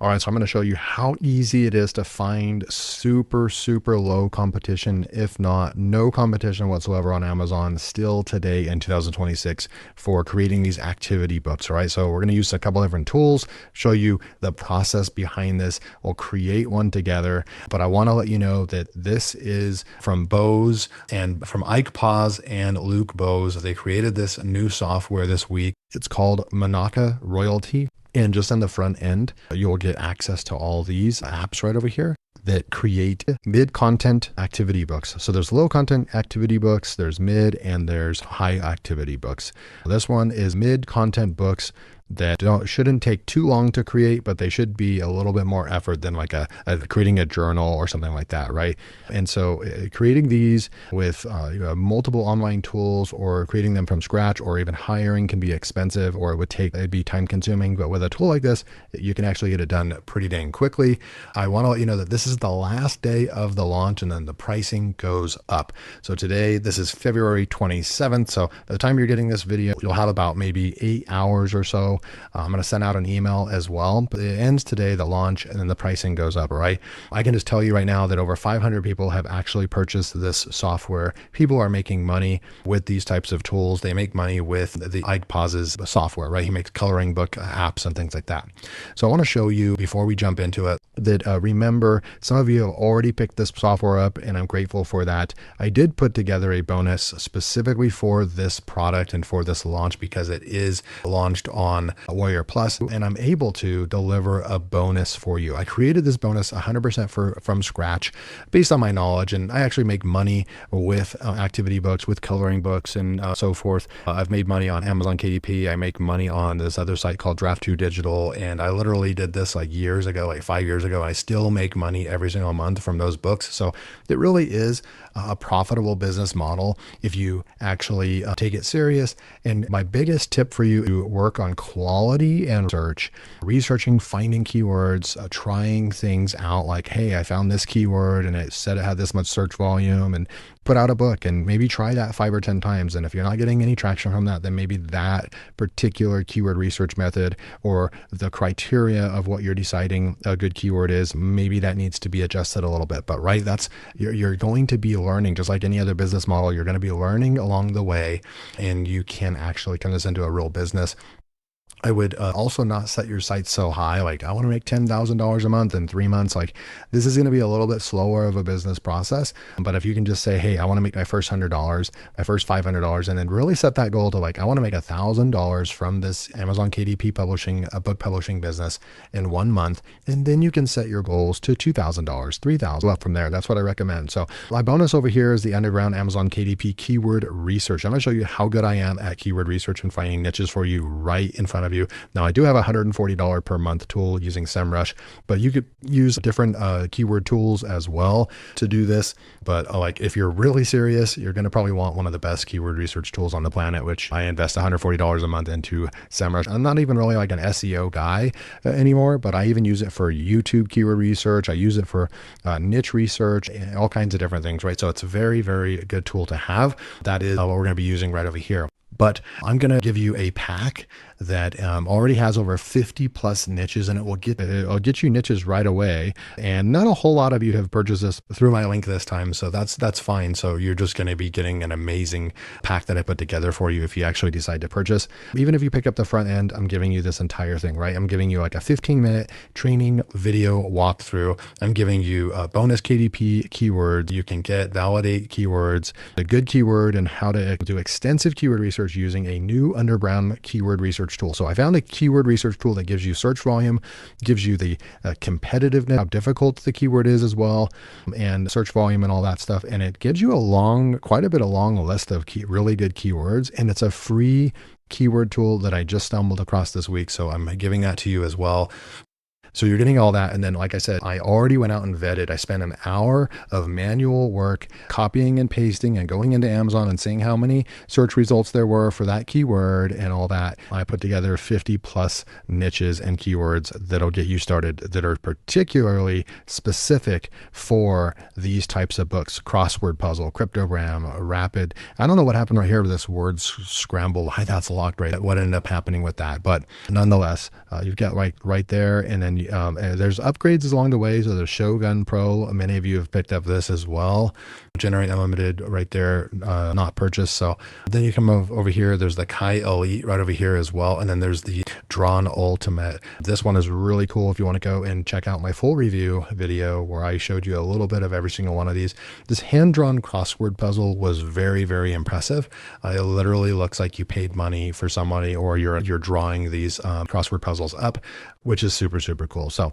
All right, so I'm going to show you how easy it is to find super, super low competition, if not no competition whatsoever on Amazon still today in 2026 for creating these activity books. All right, so we're going to use a couple different tools, show you the process behind this. We'll create one together, but I want to let you know that this is from Bose and from Ike Paz and Luke Bose. They created this new software this week. It's called Manaka Royalty. And just on the front end, you'll get access to all these apps right over here that create mid-content activity books. So there's low-content activity books, there's mid, and there's high activity books. This one is mid-content books that shouldn't take too long to create, but they should be a little bit more effort than like creating a journal or something like that, right? And so creating these with multiple online tools or creating them from scratch or even hiring can be expensive, or it'd be time consuming. But with a tool like this, you can actually get it done pretty dang quickly. I want to let you know that this is the last day of the launch and then the pricing goes up. So today, this is February 27th. So by the time you're getting this video, you'll have about maybe 8 hours or so. I'm going to send out an email as well, but it ends today, the launch, and then the pricing goes up. All right. I can just tell you right now that over 500 people have actually purchased this software. People are making money with these types of tools. They make money with the Ike Paz's software, right? He makes coloring book apps and things like that. So I want to show you before we jump into it that remember, some of you have already picked this software up, and I'm grateful for that. I did put together a bonus specifically for this product and for this launch because it is launched on Warrior Plus, and I'm able to deliver a bonus for you. I created this bonus 100% from scratch based on my knowledge, and I actually make money with activity books, with coloring books, and so forth. I've made money on Amazon KDP. I make money on this other site called Draft2 Digital, and I literally did this like years ago, like 5 years ago. I still make money every single month from those books. So it really is a profitable business model if you actually take it serious. And my biggest tip for you to work on quality and researching, finding keywords, trying things out like, hey, I found this keyword and it said it had this much search volume, and put out a book and maybe try that 5 or 10 times. And if you're not getting any traction from that, then maybe that particular keyword research method or the criteria of what you're deciding a good keyword is, maybe that needs to be adjusted a little bit. But right, you're going to be learning just like any other business model. You're going to be learning along the way, and you can actually turn this into a real business. I would also not set your sights so high, like I want to make $10,000 a month in 3 months. Like this is going to be a little bit slower of a business process. But if you can just say, hey, I want to make my first $100, my first $500, and then really set that goal to like, I want to make $1,000 from this Amazon KDP publishing, a book publishing business in 1 month. And then you can set your goals to $2,000, $3,000 up from there. That's what I recommend. So my bonus over here is the underground Amazon KDP keyword research. I'm going to show you how good I am at keyword research and finding niches for you right in front of you. Now I do have a $140 per month tool using SEMrush, but you could use different keyword tools as well to do this. But like if you're really serious, you're going to probably want one of the best keyword research tools on the planet, which I invest $140 a month into SEMrush. I'm not even really like an SEO guy anymore, but I even use it for YouTube keyword research. I use it for niche research and all kinds of different things, right? So it's a very, very good tool to have. That is what we're going to be using right over here. But I'm going to give you a pack that already has over 50 plus niches, and it'll get you niches right away. And not a whole lot of you have purchased this through my link this time, so that's fine. So you're just going to be getting an amazing pack that I put together for you if you actually decide to purchase. Even if you pick up the front end, I'm giving you this entire thing, right? I'm giving you like a 15-minute training video walkthrough. I'm giving you a bonus KDP keywords. You can validate keywords, a good keyword, and how to do extensive keyword research using a new underground keyword research tool. So I found a keyword research tool that gives you search volume, gives you the competitiveness, how difficult the keyword is as well, and search volume and all that stuff. And it gives you quite a long list of really good keywords. And it's a free keyword tool that I just stumbled across this week. So I'm giving that to you as well. So you're getting all that. And then, like I said, I already went out and vetted. I spent an hour of manual work, copying and pasting and going into Amazon and seeing how many search results there were for that keyword and all that. I put together 50 plus niches and keywords that'll get you started that are particularly specific for these types of books: crossword puzzle, cryptogram, rapid. I don't know what happened right here with this word scramble. That's locked, right? What ended up happening with that? But nonetheless, you've got right there. And then there's upgrades along the way. So the Shogun Pro, many of you have picked up this as well. Generate Unlimited right there, not purchased. So then you come over here, there's the Kai Elite right over here as well. And then there's the Drawn Ultimate. This one is really cool if you want to go and check out my full review video where I showed you a little bit of every single one of these. This hand-drawn crossword puzzle was very, very impressive. It literally looks like you paid money for somebody, or you're drawing these crossword puzzles up, which is super, super cool. So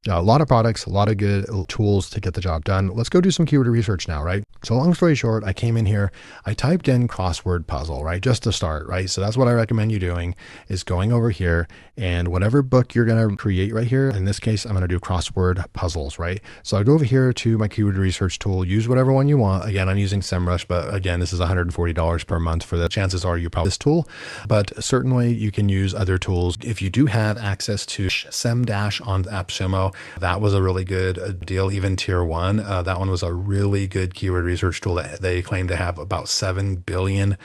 a lot of products, a lot of good tools to get the job done. Let's go do some keyword research now, right? So long story short, I came in here, I typed in crossword puzzle, right? Just to start, right? So that's what I recommend you doing, is going over here and whatever book you're going to create right here. In this case, I'm going to do crossword puzzles, right? So I go over here to my keyword research tool, use whatever one you want. Again, I'm using SEMrush, but again, this is $140 per month for the chances are you probably this tool, but certainly you can use other tools. If you do have access to SEMdash on AppSumo, that was a really good deal. Even tier 1, that one was a really good keyword research tool that they claim to have about 7 billion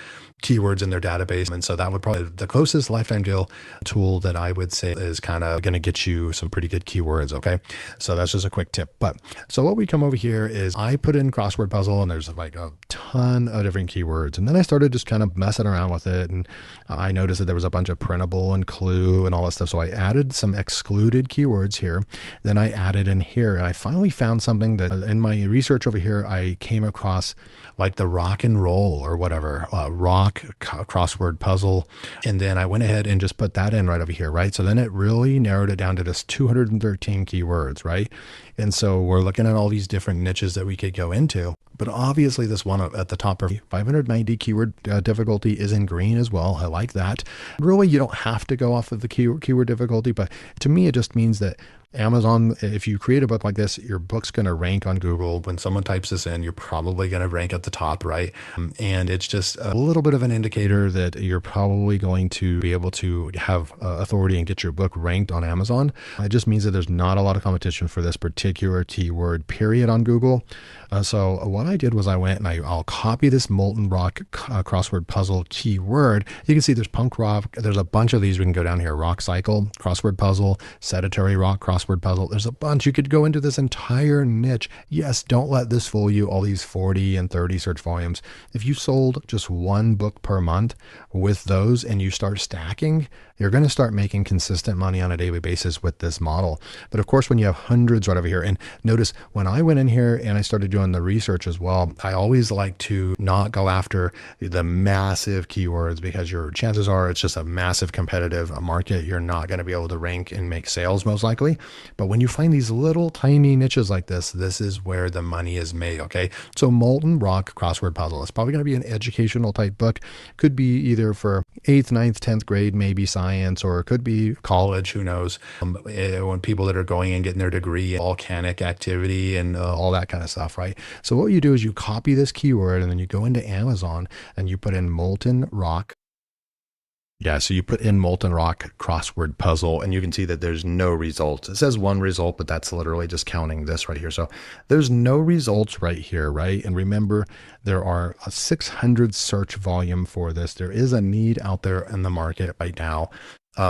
keywords in their database. And so that would probably the closest lifetime deal tool that I would say is kind of going to get you some pretty good keywords. Okay. So that's just a quick tip. But so what we come over here is I put in crossword puzzle and there's like a ton of different keywords. And then I started just kind of messing around with it. And I noticed that there was a bunch of printable and clue and all that stuff. So I added some excluded keywords here. Then I added in here and I finally found something that in my research over here, I came across like the rock and roll or whatever, rock crossword puzzle. And then I went ahead and just put that in right over here, right? So then it really narrowed it down to just 213 keywords, right? And so we're looking at all these different niches that we could go into. But obviously this one at the top of 590 keyword difficulty is in green as well. I like that. Really, you don't have to go off of the keyword difficulty, but to me, it just means that Amazon, if you create a book like this, your book's going to rank on Google. When someone types this in, you're probably going to rank at the top, right? And it's just a little bit of an indicator that you're probably going to be able to have authority and get your book ranked on Amazon. It just means that there's not a lot of competition for this particular keyword, period, on Google. So what I did was I went and I'll copy this molten rock crossword puzzle keyword. You can see there's punk rock. There's a bunch of these. We can go down here. Rock cycle, crossword puzzle, sedentary rock, crossword puzzle. There's a bunch. You could go into this entire niche. Yes, don't let this fool you. All these 40 and 30 search volumes. If you sold just one book per month with those and you start stacking, you're going to start making consistent money on a daily basis with this model. But of course, when you have hundreds right over here, and notice when I went in here and I started doing the research as well, I always like to not go after the massive keywords because your chances are it's just a massive competitive market. You're not going to be able to rank and make sales most likely. But when you find these little tiny niches like this is where the money is made. Okay. So Molten Rock crossword puzzle. It's probably going to be an educational type book. Could be either for 8th, 9th, 10th grade, maybe science, or it could be college. Who knows? When people that are going and getting their degree in volcanic activity and all that kind of stuff, right? So what you do is you copy this keyword and then you go into Amazon and you put in Molten Rock. Yeah, so you put in Molten Rock crossword puzzle and you can see that there's no results. It says one result, but that's literally just counting this right here. So there's no results right here, right? And remember, there are a 600 search volume for this. There is a need out there in the market right now.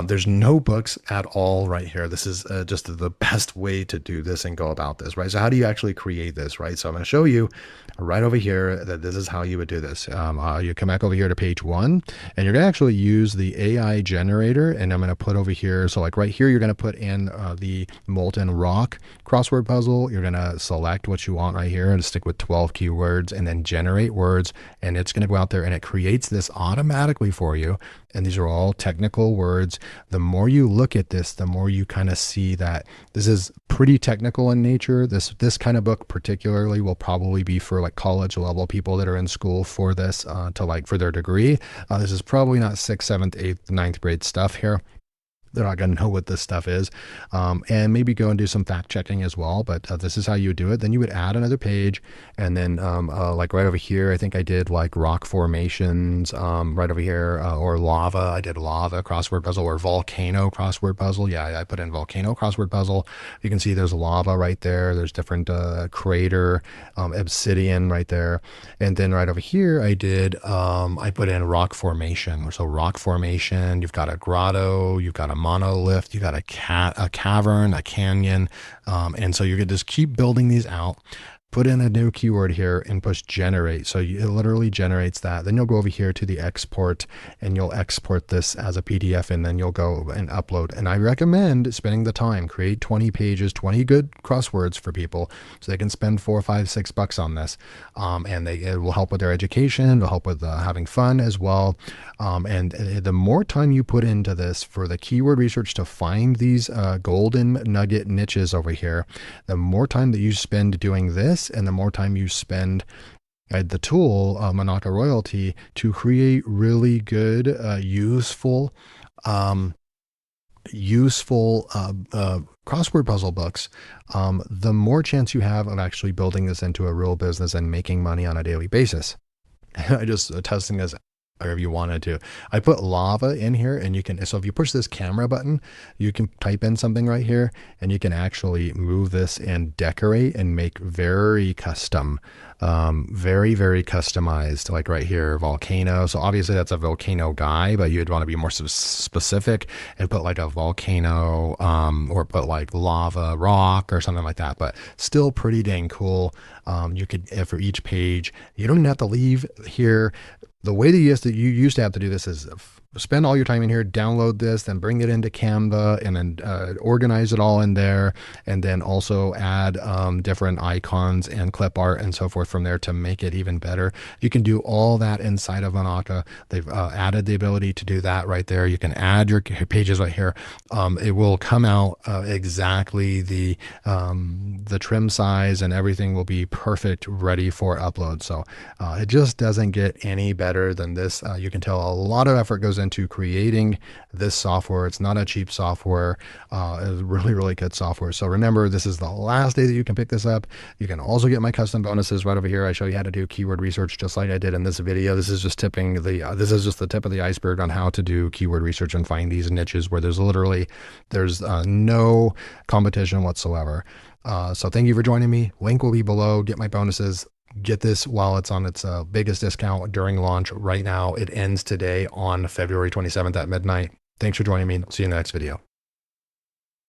There's no books at all right here. This is just the best way to do this and go about this, right? So how do you actually create this, right? So I'm going to show you right over here that this is how you would do this. You come back over here to page 1 and you're going to actually use the AI generator. And I'm going to put over here. So like right here, you're going to put in the Molten Rock crossword puzzle. You're going to select what you want right here and stick with 12 keywords and then generate words. And it's going to go out there and it creates this automatically for you. And these are all technical words. The more you look at this, the more you kind of see that this is pretty technical in nature. This kind of book particularly will probably be for like college level people that are in school for this, for their degree. This is probably not 6th, 7th, 8th, 9th grade stuff here. They're not going to know what this stuff is, and maybe go and do some fact checking as well. But this is how you would do it. Then you would add another page, and then like right over here, I think I did like rock formations right over here, or lava. I did lava crossword puzzle or volcano crossword puzzle. Yeah, I put in volcano crossword puzzle. You can see there's lava right there. There's different crater, obsidian right there, and then right over here, I did I put in rock formation. So rock formation. You've got a grotto. You've got a monolith, you got a cavern, a canyon. And so you could just keep building these out. Put in a new keyword here and push generate. So it literally generates that. Then you'll go over here to the export and you'll export this as a PDF, and then you'll go and upload. And I recommend spending the time, create 20 pages, 20 good crosswords for people so they can spend $4, $5, $6 on this. And it will help with their education. It'll help with having fun as well. And the more time you put into this for the keyword research to find these golden nugget niches over here, the more time that you spend doing this, and the more time you spend at the tool, Manaka Royalty, to create really good, useful crossword puzzle books, the more chance you have of actually building this into a real business and making money on a daily basis. I just testing this wherever you wanted to. I put lava in here, and you can, so if you push this camera button, you can type in something right here and you can actually move this and decorate and make very custom, very customized, like right here, volcano. So obviously that's a volcano guy, but you'd want to be more specific and put like a volcano, or put like lava rock or something like that, but still pretty dang cool. You could, for each page, you don't even have to leave here. The way that you used to have to do this is spend all your time in here, download this, then bring it into Canva, and then organize it all in there, and then also add different icons and clip art and so forth from there to make it even better. You can do all that inside of Manaka. They've added the ability to do that right there. You can add your pages right here. It will come out exactly the trim size, and everything will be perfect, ready for upload. So it just doesn't get any better than this. You can tell a lot of effort goes into creating this software. It's not a cheap software. It's really good software. So remember, this is the last day that you can pick this up. You can also get my custom bonuses right over here. I show you how to do keyword research just like I did in this video. This is just the tip of the iceberg on how to do keyword research and find these niches where there's no competition whatsoever. So thank you for joining me. Link will be below. Get my bonuses. Get this while it's on its biggest discount during launch right now. It ends today on February 27th at midnight. Thanks for joining me. See you in the next video.